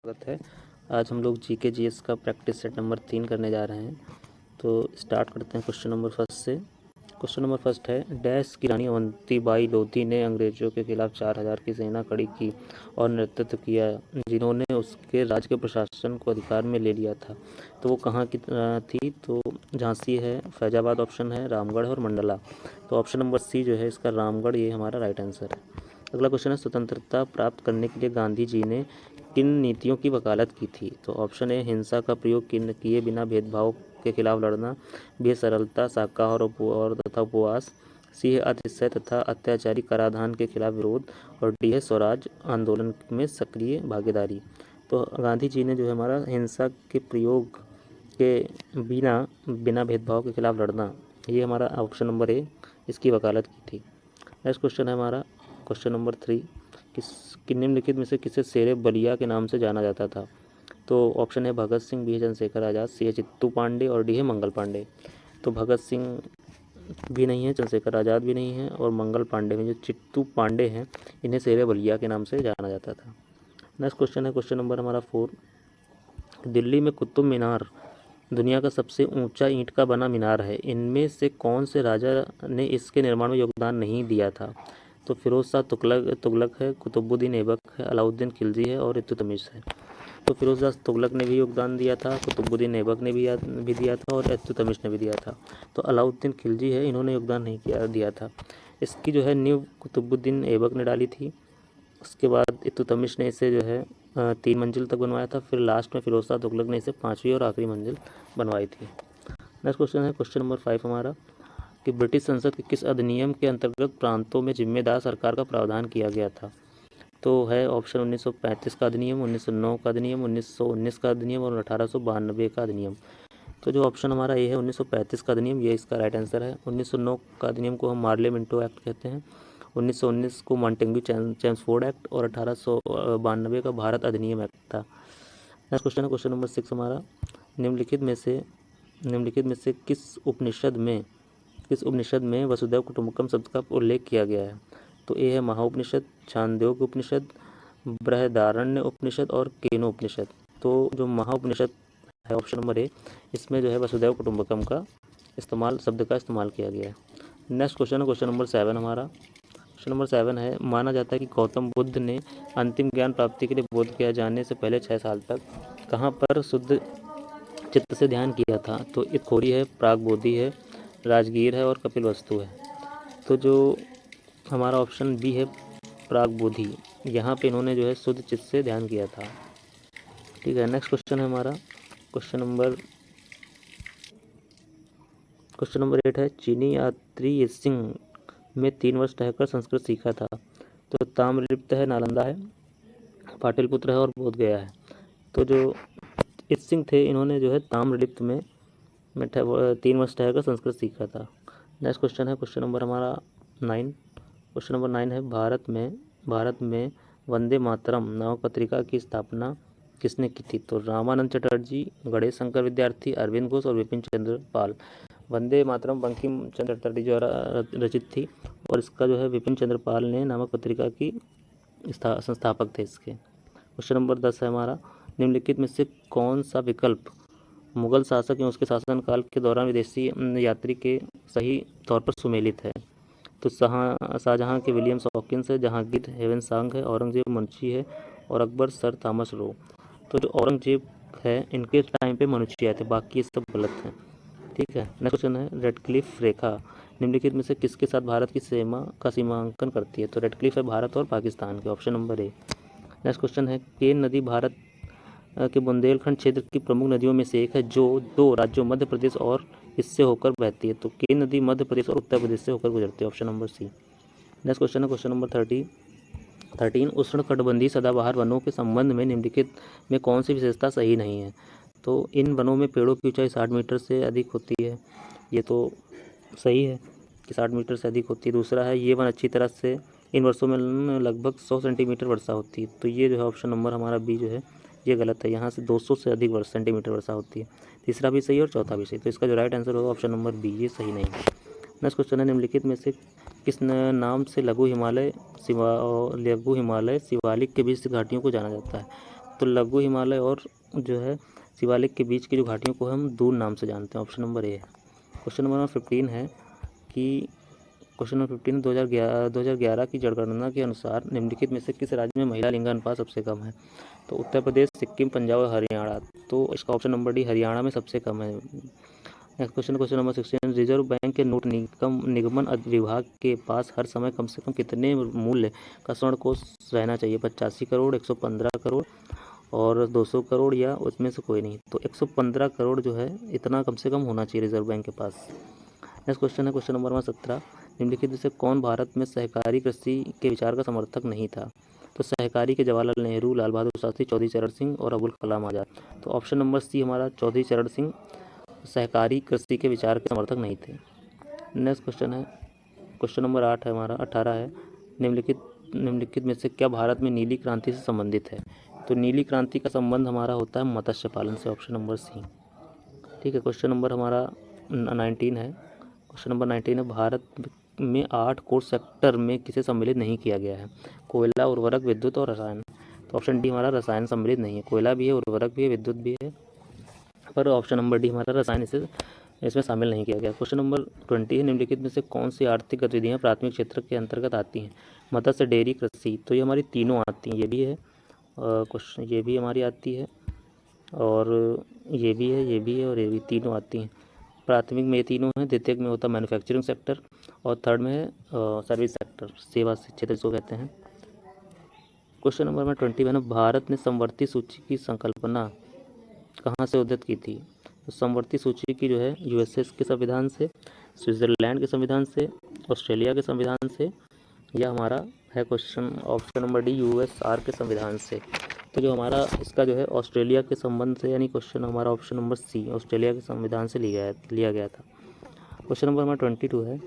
स्वागत है। आज हम लोग जीके जीएस का प्रैक्टिस सेट नंबर 3 करने जा रहे हैं। तो स्टार्ट करते हैं क्वेश्चन नंबर फर्स्ट से। क्वेश्चन नंबर फर्स्ट है, डैश की रानी अवंती बाई लोधी ने अंग्रेजों के खिलाफ 4000 की सेना खड़ी की और नेतृत्व किया, जिन्होंने उसके राज्य के प्रशासन को अधिकार में ले लिया था। तो वो कहाँ की थी? तो झांसी है, फैजाबाद ऑप्शन है, रामगढ़ और मंडला। तो ऑप्शन नंबर सी जो है इसका रामगढ़, ये हमारा राइट आंसर है। अगला क्वेश्चन है, स्वतंत्रता प्राप्त करने के लिए गांधी जी ने किन नीतियों की वकालत की थी? तो ऑप्शन ए हिंसा का प्रयोग किए बिना भेदभाव के खिलाफ लड़ना, बी सरलता, शाकाहार और तथा उपवास, सी है अतिशय तथा अत्याचारी कराधान के खिलाफ विरोध, और डी है स्वराज आंदोलन में सक्रिय भागीदारी। तो गांधी जी ने जो है हमारा हिंसा के प्रयोग के बिना भेदभाव के खिलाफ लड़ना, ये हमारा ऑप्शन नंबर ए इसकी वकालत की थी। नेक्स्ट क्वेश्चन है हमारा क्वेश्चन नंबर 3, निम्नलिखित में से किसे शेरे बलिया के नाम से जाना जाता था? तो ऑप्शन है भगत सिंह, बी है चंद्रशेखर आज़ाद, सी है चित्तू पांडे और डी है मंगल पांडे। तो भगत सिंह भी नहीं है, चंद्रशेखर आज़ाद भी नहीं है और मंगल पांडे में जो चित्तू पांडे हैं, इन्हें शेरे बलिया के नाम से जाना जाता था। नेक्स्ट क्वेश्चन है क्वेश्चन नंबर हमारा 4, दिल्ली में कुतुब मीनार दुनिया का सबसे ऊंचा ईंट का बना मीनार है, इनमें से कौन से राजा ने इसके निर्माण में योगदान नहीं दिया था? तो फिरोज शाह तुगलक है, कुतुबुद्दीन ऐबक है, अलाउद्दीन खिलजी है और इल्तुतमिश है। तो फिरोज शाह तुगलक ने भी योगदान दिया था, कुतुबुद्दीन ऐबक ने भी दिया था और इल्तुतमिश ने भी दिया था। तो अलाउद्दीन खिलजी है, इन्होंने योगदान नहीं दिया था। इसकी जो है नींव कुतुबुद्दीन ऐबक ने डाली थी। उसके बाद इल्तुतमिश ने इसे जो है 3 मंजिल तक बनवाया था। फिर लास्ट में फिरोज शाह तुगलक ने इसे 5वीं और आखिरी मंजिल बनवाई थी। नेक्स्ट क्वेश्चन है क्वेश्चन नंबर 5 हमारा, कि ब्रिटिश संसद के किस अधिनियम के अंतर्गत प्रांतों में जिम्मेदार सरकार का प्रावधान किया गया था? तो है ऑप्शन 1935 का अधिनियम, 1909 का अधिनियम, 1919 का अधिनियम और 1892 का अधिनियम। तो जो ऑप्शन हमारा ये है 1935 का अधिनियम, ये इसका राइट आंसर है। 1909 का अधिनियम को हम मार्ले मिंटो एक्ट कहते हैं, 1919 को मॉन्टेग्यू चेम्सफोर्ड एक्ट और 1892 का भारत अधिनियम एक्ट था। नेक्स्ट क्वेश्चन है क्वेश्चन नंबर 6 हमारा, निम्नलिखित में से किस उपनिषद में वसुधैव कुटुंबकम शब्द का उल्लेख किया गया है? तो ए है महाउपनिषद, छांदोग्य उपनिषद, बृहदारण्य उपनिषद और केनो उपनिषद। तो जो महाउपनिषद है ऑप्शन नंबर ए, इसमें जो है वसुधैव कुटुंबकम का शब्द का इस्तेमाल किया गया है। नेक्स्ट क्वेश्चन है क्वेश्चन नंबर 7 हमारा। क्वेश्चन नंबर 7 है, माना जाता है कि गौतम बुद्ध ने अंतिम ज्ञान प्राप्ति के लिए बोध किया जाने से पहले 6 साल तक कहाँ पर शुद्ध चित्त से ध्यान किया था? तो इटखोरी है, प्राग बोधि है, राजगीर है और कपिल वस्तु है। तो जो हमारा ऑप्शन बी है प्राग बोधि, यहाँ पे इन्होंने जो है शुद्ध चित्त से ध्यान किया था। ठीक है। नेक्स्ट क्वेश्चन है हमारा क्वेश्चन नंबर 8 है, चीनी यात्री सिंह में 3 वर्ष रहकर संस्कृत सीखा था। तो ताम्रलिप्त है, नालंदा है, पाटलिपुत्र है और बोध गया है। तो जो सिंह थे, इन्होंने जो है ताम्रलिप्त में 3 वर्ष रहकर संस्कृत सीखा था। नेक्स्ट क्वेश्चन है क्वेश्चन नंबर हमारा 9। क्वेश्चन नंबर 9 है, भारत में वंदे मातरम नामक पत्रिका की स्थापना किसने की थी? तो रामानंद चटर्जी, गणेश शंकर विद्यार्थी, अरविंद घोष और विपिन चंद्र पाल। वंदे मातरम बंकिम चंद्र चटर्जी द्वारा रचित थी और इसका जो है विपिन चंद्र पाल ने नामक पत्रिका की संस्थापक थे इसके। क्वेश्चन नंबर 10 है हमारा, निम्नलिखित में से कौन सा विकल्प मुगल शासक एवं उसके शासनकाल के दौरान विदेशी यात्री के सही तौर पर सुमेलित है? तो शाहजहाँ के विलियम हॉकिंस है, जहांगीर हेवन सांग है, औरंगजेब मुंशी है और अकबर सर थॉमस रो। तो जो औरंगजेब है, इनके टाइम पे मनुष्य आए थे, बाकी ये सब गलत हैं। ठीक है। नेक्स्ट क्वेश्चन है, रेडक्लिफ रेखा निम्नलिखित में से किसके साथ भारत की सीमांकन करती है? तो रेडक्लिफ है भारत और पाकिस्तान के, option number A. Next question है, केन नदी भारत के बुंदेलखंड क्षेत्र की प्रमुख नदियों में से एक है जो 2 राज्यों मध्य प्रदेश और इससे होकर बहती है। तो केन नदी मध्य प्रदेश और उत्तर प्रदेश से होकर गुजरती है, option number C. Next question है क्वेश्चन नंबर 13, उष्णकटिबंधीय सदाबहार वनों के संबंध में निम्नलिखित में कौन सी विशेषता सही नहीं है? तो इन वनों में पेड़ों की ऊंचाई 60 मीटर से अधिक होती है, ये तो सही है कि 60 मीटर से अधिक होती है। दूसरा है, ये वन अच्छी तरह से इन वर्षों में लगभग 100 सेंटीमीटर वर्षा होती है। तो ये जो है ऑप्शन नंबर हमारा बी जो है ये गलत है, यहाँ से 200 से अधिक सेंटीमीटर वर्षा होती है। तीसरा भी सही है और चौथा भी सही। तो इसका जो राइट आंसर होगा ऑप्शन नंबर बी, ये सही नहीं है। नेक्स्ट क्वेश्चन है, निम्नलिखित में से किस नाम से लघु हिमालय शिवालिक के बीच घाटियों को जाना जाता है? तो लघु हिमालय और जो है शिवालिक के बीच की जो घाटियों को हम दून नाम से जानते हैं। ऑप्शन नंबर ए है। क्वेश्चन नंबर 15 है कि क्वेश्चन नंबर 15 2011 की जनगणना के अनुसार निम्नलिखित में से किस राज्य में महिला लिंग अनुपात सबसे कम है? तो उत्तर प्रदेश, सिक्किम, पंजाब और हरियाणा। तो इसका ऑप्शन नंबर डी हरियाणा में सबसे कम है। Next question number 16, reserve bank के नोट निगमन विभाग के पास हर समय कम से कम कितने मूल्य का स्वर्ण कोष रहना चाहिए? 85 करोड़, 115 करोड़ और 200 करोड़ या उसमें से कोई नहीं? तो 115 करोड़ जो है इतना कम से कम होना चाहिए रिजर्व बैंक के पास। नेक्स्ट क्वेश्चन है क्वेश्चन नंबर 17, निम्नलिखित में से कौन भारत में सहकारी कृषि के विचार का समर्थक नहीं था? तो सहकारी के जवाहरलाल नेहरू, लाल बहादुर शास्त्री, चौधरी चरण सिंह और अबुल कलाम आज़ाद। तो ऑप्शन नंबर सी हमारा चौधरी चरण सिंह सहकारी कृषि के विचार के समर्थक नहीं थे। नेक्स्ट क्वेश्चन है क्वेश्चन नंबर 8 है हमारा 18 है, निम्नलिखित में से क्या भारत में नीली क्रांति से संबंधित है? तो नीली क्रांति का संबंध हमारा होता है मत्स्य पालन से। Option number C. ठीक है, क्वेश्चन नंबर हमारा 19 है। क्वेश्चन नंबर 19 है, भारत में 8 कोर सेक्टर में किसे सम्मिलित नहीं किया गया है? कोयला, उर्वरक, विद्युत और रसायन। तो ऑप्शन डी हमारा रसायन सम्मिलित नहीं है। कोयला भी है, उर्वरक भी है, विद्युत भी है, पर ऑप्शन नंबर डी हमारा रसायन इसमें शामिल नहीं किया गया। क्वेश्चन नंबर 20 है, निम्नलिखित में से कौन सी आर्थिक गतिविधियाँ प्राथमिक क्षेत्र के अंतर्गत आती हैं? मत्स्य, डेयरी, कृषि। तो ये हमारी तीनों आती हैं, ये भी है क्वेश्चन, ये भी हमारी आती है और ये भी है, ये भी है और ये भी, तीनों आती हैं। प्राथमिक में ये तीनों हैं, द्वितीयक में होता है मैन्युफैक्चरिंग सेक्टर और थर्ड में है सर्विस सेक्टर, सेवा क्षेत्र जिसको कहते हैं। क्वेश्चन नंबर में 21 है, भारत ने समवर्ती सूची की संकल्पना कहाँ से उद्धृत की थी? तो समवर्ती सूची की जो है यूएसएस के संविधान से, स्विट्जरलैंड के संविधान से, ऑस्ट्रेलिया के संविधान से, या हमारा है question option number D USR के संविधान से। तो जो हमारा इसका जो है ऑस्ट्रेलिया के संबंध से, यानी क्वेश्चन हमारा ऑप्शन नंबर सी ऑस्ट्रेलिया के संविधान से लिया गया था। क्वेश्चन नंबर हमारा 22 है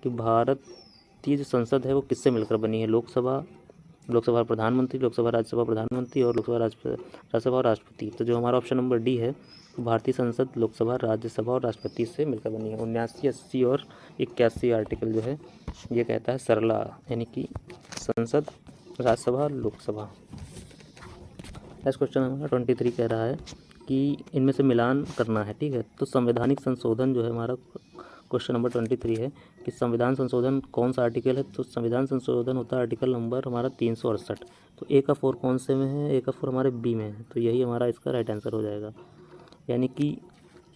कि भारतीय जो संसद है वो किससे मिलकर बनी है? लोकसभा प्रधानमंत्री, लोकसभा राज्यसभा प्रधानमंत्री और लोकसभा राज्यसभा और राष्ट्रपति। तो जो हमारा ऑप्शन नंबर डी है, भारतीय संसद लोकसभा, राज्यसभा और राष्ट्रपति से मिलकर बनी है। 79, 80 और 81 आर्टिकल जो है ये कहता है सरला, यानी कि संसद, राज्यसभा, लोकसभा। नेक्स्ट क्वेश्चन हमारा 23 कह रहा है कि इनमें से मिलान करना है। ठीक है, तो संवैधानिक संशोधन जो है हमारा क्वेश्चन नंबर 23 है कि संविधान संशोधन कौन सा आर्टिकल है? तो संविधान संशोधन होता है आर्टिकल नंबर हमारा 368। तो ए का 4 कौन से में है? ए का 4 हमारे बी में है, तो यही हमारा इसका राइट आंसर हो जाएगा। यानी कि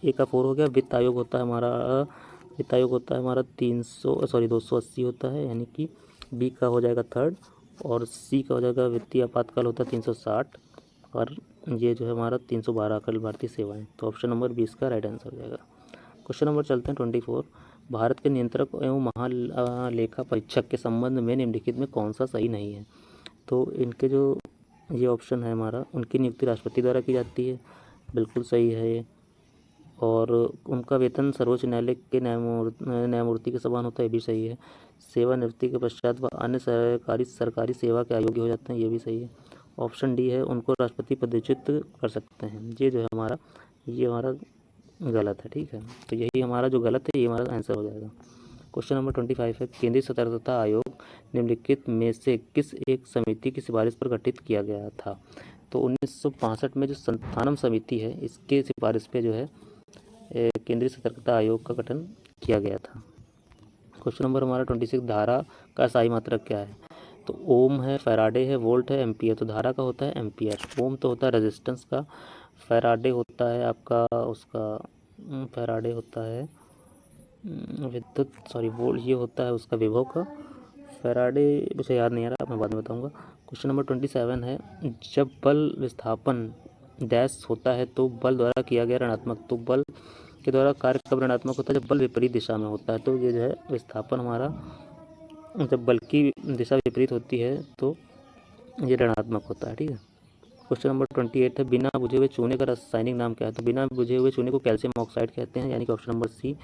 ए का 4 हो गया। वित्त आयोग होता है हमारा 280 होता है, यानी कि बी का हो जाएगा थर्ड, और सी का हो जाएगा वित्तीय आपातकाल होता है 360, और ये जो है हमारा 312 अखिल भारतीय सेवाएं। तो ऑप्शन नंबर 20 का राइट आंसर हो जाएगा। क्वेश्चन नंबर चलते हैं 24, भारत के नियंत्रक एवं महालेखा परीक्षक के संबंध में निम्नलिखित में कौन सा सही नहीं है? तो इनके जो ये ऑप्शन है हमारा, उनकी नियुक्ति राष्ट्रपति द्वारा की जाती है, बिल्कुल सही है ये। और उनका वेतन सर्वोच्च न्यायालय के न्यायमूर्ति के समान होता है, ये भी सही है। सेवानिवृत्ति के पश्चात वह अन्य सरकारी सेवा के अयोग्य हो जाते हैं, ये भी सही है। ऑप्शन डी है, उनको राष्ट्रपति पदच्युत कर सकते हैं। ये जो है हमारा गलत है। ठीक है, तो यही हमारा जो गलत है ये हमारा आंसर हो जाएगा। क्वेश्चन नंबर 25 है, केंद्रीय सतर्कता आयोग निम्नलिखित में से किस एक समिति की सिफारिश पर गठित किया गया था? तो 1965 में जो संथानम समिति है, इसके सिफारिश पे जो है केंद्रीय सतर्कता आयोग का गठन किया गया था। क्वेश्चन नंबर हमारा 26, धारा का सही मात्रक क्या है? तो ओम है, फैराडे है, वोल्ट है, एम्पियर। तो धारा का होता है एम्पियर, ओम तो होता है रेजिस्टेंस का, फैराडे होता है आपका फैराडे होता है विद्युत, वोल्ट ये होता है उसका विभव का। फैराडे मुझे याद नहीं आ रहा, मैं बाद में बताऊंगा। क्वेश्चन नंबर 27 है, जब बल विस्थापन डैश होता है तो बल द्वारा किया गया ऋणात्मक, तो बल के द्वारा कार्य कब ऋणात्मक होता है? जब बल विपरीत दिशा में होता है। तो ये जो है विस्थापन हमारा, जब बल की दिशा विपरीत होती है तो ये ऋणात्मक होता है। ठीक है, क्वेश्चन नंबर 28 है, बिना बुझे हुए चूने का रासायनिक नाम क्या है? तो बिना बुझे हुए चूने को कैल्शियम ऑक्साइड कहते हैं, यानी कि ऑप्शन नंबर सी।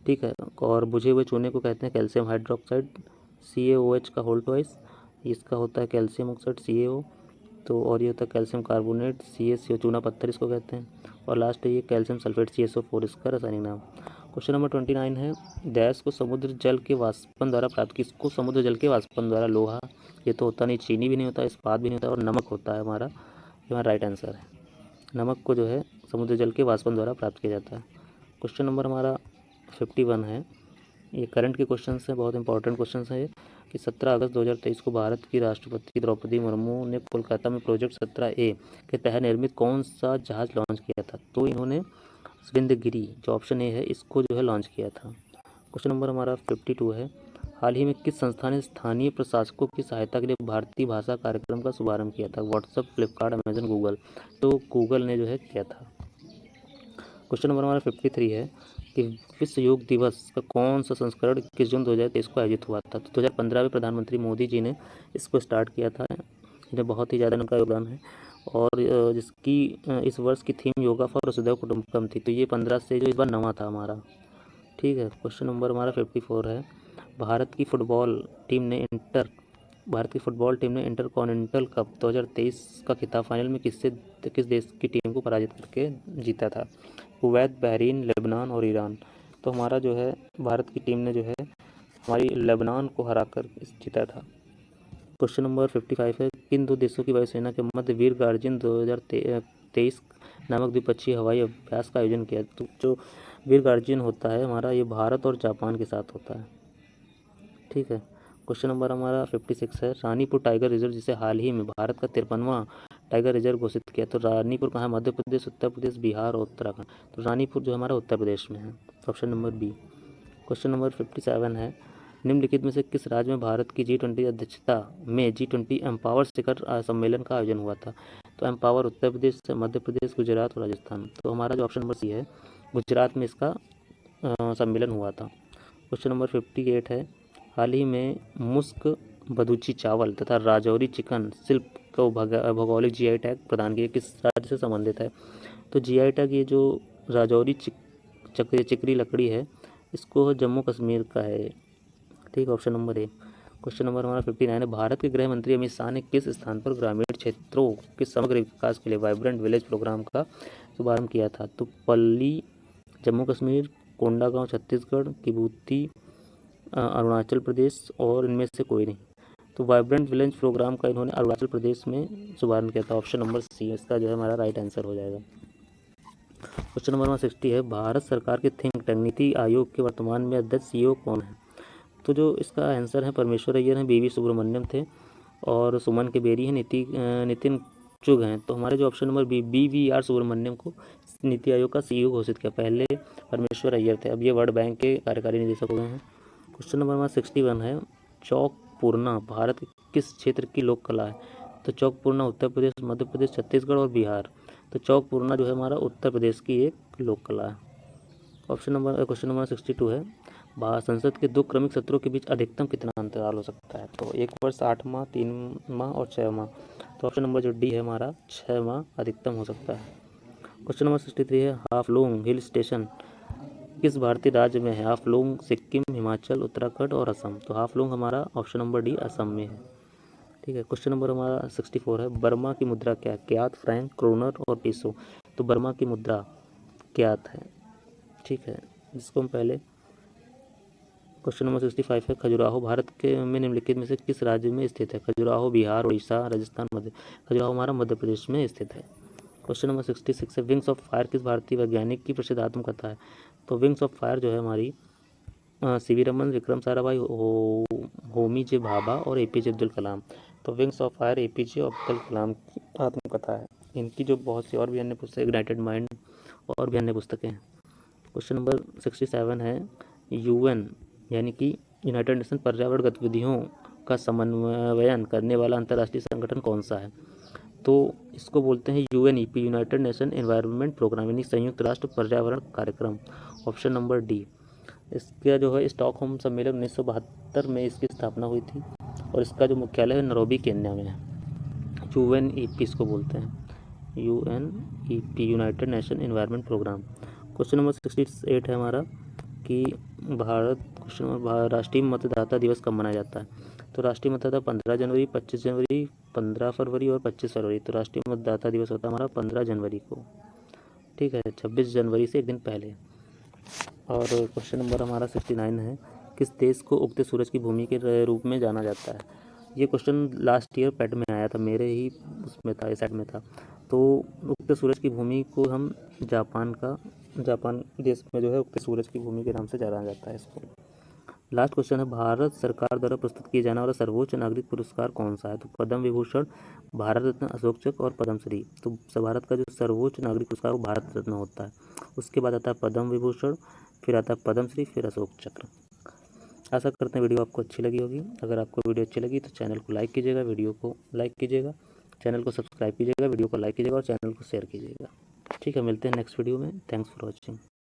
ठीक है, और बुझे हुए चूने को कहते हैं कैल्शियम हाइड्रोक्साइड, CaOH का होल ट्वाइस, इसका होता है कैल्शियम ऑक्साइड CaO। तो और ये होता है कैल्शियम कार्बोनेट CaCO, चूना पत्थर इसको कहते हैं। और लास्ट है ये कैल्शियम सल्फेट CaSO4 इसका रासायनिक नाम। क्वेश्चन नंबर 29 है, डैश को समुद्र जल के वाष्पन द्वारा प्राप्त, किसको समुद्र जल के वाष्पन द्वारा? लोहा, ये तो होता नहीं, चीनी भी नहीं होता, इस्पात भी नहीं होता, और नमक होता है हमारा, हमारा राइट आंसर है। नमक को जो है समुद्र जल के वाष्पन द्वारा प्राप्त किया जाता है। क्वेश्चन नंबर हमारा 51 है। ये करंट के क्वेश्चन हैं, बहुत इंपॉर्टेंट क्वेश्चन है कि 17 अगस्त 2023 को भारत की राष्ट्रपति द्रौपदी मुर्मू ने कोलकाता में प्रोजेक्ट 17A के तहत निर्मित कौन सा जहाज लॉन्च किया था? तो इन्होंने सिंधगिरी, जो ऑप्शन ए है, इसको जो है लॉन्च किया था। क्वेश्चन नंबर हमारा 52 है। हाल ही में किस संस्था ने स्थानीय प्रशासकों की सहायता के लिए भारतीय भाषा कार्यक्रम का शुभारंभ किया था? WhatsApp, Flipkart, Amazon, Google. तो गूगल ने जो है किया था। क्वेश्चन नंबर हमारा 53 है कि विश्व योग दिवस का कौन सा संस्करण 21 जून 2023 को आयोजित हुआ था? तो 2015 में प्रधानमंत्री मोदी जी ने इसको स्टार्ट किया था। इन्हें बहुत ही ज़्यादा इनका योगदान है और जिसकी इस वर्ष की थीम योगा फॉर वसुधैव कुटुंबकम थी। तो ये 15 से जो इस बार नवा था हमारा। ठीक है। क्वेश्चन नंबर हमारा 54 है। भारत की फुटबॉल टीम ने इंटरकॉन्टिनेंटल कप 2023 का खिताब फाइनल में किस देश की टीम को पराजित करके जीता था? कुवैत, बहरीन, लेबनान और ईरान। तो हमारा जो है भारत की टीम ने जो है हमारी लेबनान को हराकर जीता था। क्वेश्चन नंबर 55 है। किन दो देशों की वायुसेना के मध्य वीर गार्जियन 2023 नामक द्विपक्षीय हवाई अभ्यास का आयोजन किया? तो जो वीर गार्जियन होता है हमारा, ये भारत और जापान के साथ होता है। ठीक है। क्वेश्चन नंबर हमारा 56 है। रानीपुर टाइगर रिजर्व, जिसे हाल ही में भारत का 53वां टाइगर रिजर्व घोषित किया, तो रानीपुर कहाँ? मध्य प्रदेश, उत्तर प्रदेश, बिहार और उत्तराखंड। तो रानीपुर जो हमारा उत्तर प्रदेश में है। Option number B. Question number 57 है। निम्नलिखित में से किस राज्य में भारत की G20 अध्यक्षता में G20 एम्पावर शिखर सम्मेलन का आयोजन हुआ था? तो एम्पावर उत्तर प्रदेश, मध्य प्रदेश, गुजरात और राजस्थान। तो हमारा जो ऑप्शन नंबर सी है, गुजरात में इसका सम्मेलन हुआ था। क्वेश्चन नंबर 58 है। हाल ही में मुस्क बदूची चावल तथा राजौरी चिकन शिल्प को भौगोलिक GI टैग प्रदान किया, किस राज्य से संबंधित है? तो GI टैग ये जो राजौरी चिकरी लकड़ी है, इसको जम्मू कश्मीर का है। ठीक, option number A. Question number हमारा 59 है। भारत के गृह मंत्री अमित शाह ने किस स्थान पर ग्रामीण क्षेत्रों के समग्र विकास के लिए वाइब्रेंट विलेज प्रोग्राम का शुभारंभ किया था? तो पल्ली, जम्मू कश्मीर, कोंडागांव छत्तीसगढ़, किबूती अरुणाचल प्रदेश और इनमें से कोई नहीं। तो वाइब्रेंट विलेज प्रोग्राम का इन्होंने अरुणाचल प्रदेश में शुभारंभ किया था। ऑप्शन नंबर सी इसका जो है हमारा राइट आंसर हो जाएगा। क्वेश्चन नंबर 60 है। भारत सरकार के थिंक टैंक नीति आयोग के वर्तमान में अध्यक्ष CEO कौन है? तो जो इसका आंसर है परमेश्वर अय्यर हैं, BV सुब्रमण्यम थे और सुमन के बेरी हैं, नितिन चुग हैं। तो हमारे जो option number B, BVR Subrahmanyam को नीति आयोग का CEO घोषित किया। पहले परमेश्वर अय्यर थे, अब ये वर्ल्ड बैंक के कार्यकारी निदेशक हो गए हैं। क्वेश्चन नंबर हमारा 61 है। चौक पूर्णा भारत के किस क्षेत्र की लोक कला है? तो चौक पूर्णा उत्तर प्रदेश, मध्य प्रदेश, छत्तीसगढ़ और बिहार। तो चौक पूर्णा जो है हमारा उत्तर प्रदेश की एक लोक कला है। क्वेश्चन नंबर 62 है। संसद के 2 क्रमिक सत्रों के बीच अधिकतम कितना अंतराल हो सकता है? तो 1 वर्ष 8 माह, 3 माह और 6 माह। तो ऑप्शन नंबर जो डी है हमारा 6 माह अधिकतम हो सकता है। क्वेश्चन नंबर 63 है। हाफलोंग हिल स्टेशन किस भारतीय राज्य में है? हाफलोंग सिक्किम, हिमाचल, उत्तराखंड और असम। तो हाफलोंग हमारा ऑप्शन नंबर डी असम में है। ठीक है। क्वेश्चन नंबर हमारा 64 है। बर्मा की मुद्रा क्या है? क्यात, फ्रैंक, क्रोनर और पीसो। तो बर्मा की मुद्रा क्यात है। ठीक है, जिसको हम पहले क्वेश्चन नंबर 65 है। खजुराहो भारत के में निम्नलिखित में से किस राज्य में स्थित है? खजुराहो बिहार, उड़ीसा, राजस्थान, मध्य। खजुराहो हमारा मध्य प्रदेश में स्थित है। क्वेश्चन नंबर 66 है। विंग्स ऑफ फायर किस भारतीय वैज्ञानिक की प्रसिद्ध आत्मकथा है? तो विंग्स ऑफ फायर जो है हमारी CV रमन, विक्रम साराभाई, होमी जे भाभा और APJ अब्दुल कलाम। तो wings of fire APJ Abdul Kalam की आत्मकथा है। इनकी जो बहुत सी और भी अन्य पुस्तक, इग्नाइटेड माइंड और भी अन्य पुस्तकें हैं। क्वेश्चन नंबर 67 है। UN यानी कि यूनाइटेड नेशन पर्यावरण गतिविधियों का समन्वयन करने वाला अंतर्राष्ट्रीय संगठन कौन सा है? तो इसको बोलते हैं UNEP, United Nation Environment Programme, यानी संयुक्त राष्ट्र पर्यावरण कार्यक्रम। Option number D. इसका जो है स्टॉकहोम सम्मेलन 1972 में इसकी स्थापना हुई थी और इसका जो मुख्यालय है नैरोबी, केन्या में है। UNEP इसको बोलते हैं, UNEP, United Nation Environment Programme. Question number 68 है हमारा कि राष्ट्रीय मतदाता दिवस कब मनाया जाता है? तो राष्ट्रीय मतदाता 15 जनवरी, 25 जनवरी, 15 फरवरी और 25 फरवरी। तो राष्ट्रीय मतदाता दिवस होता है हमारा 15 जनवरी को। ठीक है, 26 जनवरी से एक दिन पहले। और क्वेश्चन नंबर हमारा 69 है। किस देश को उगते सूरज की भूमि के रूप में जाना जाता है? ये क्वेश्चन लास्ट ईयर पैट में आया था, मेरे ही उसमें था, सेट में था। तो उगते सूरज की भूमि को हम जापान देश में जो है उगते सूरज की भूमि के नाम से जाना जाता है इसको। लास्ट क्वेश्चन है, भारत सरकार द्वारा प्रस्तुत किया जाने वाला सर्वोच्च नागरिक पुरस्कार कौन सा है? तो पद्म विभूषण, भारत रत्न, अशोक चक्र और पद्मश्री। तो भारत का जो सर्वोच्च नागरिक पुरस्कार वो भारत रत्न होता है, उसके बाद आता है पद्म विभूषण, फिर आता है पद्मश्री, फिर अशोक चक्र। आशा करते हैं वीडियो आपको अच्छी लगी होगी। अगर आपको वीडियो अच्छी लगी तो चैनल को लाइक कीजिएगा, वीडियो को लाइक कीजिएगा, चैनल को सब्सक्राइब कीजिएगा, वीडियो को लाइक कीजिएगा और चैनल को शेयर कीजिएगा। ठीक है, मिलते हैं नेक्स्ट वीडियो में। Thanks for watching.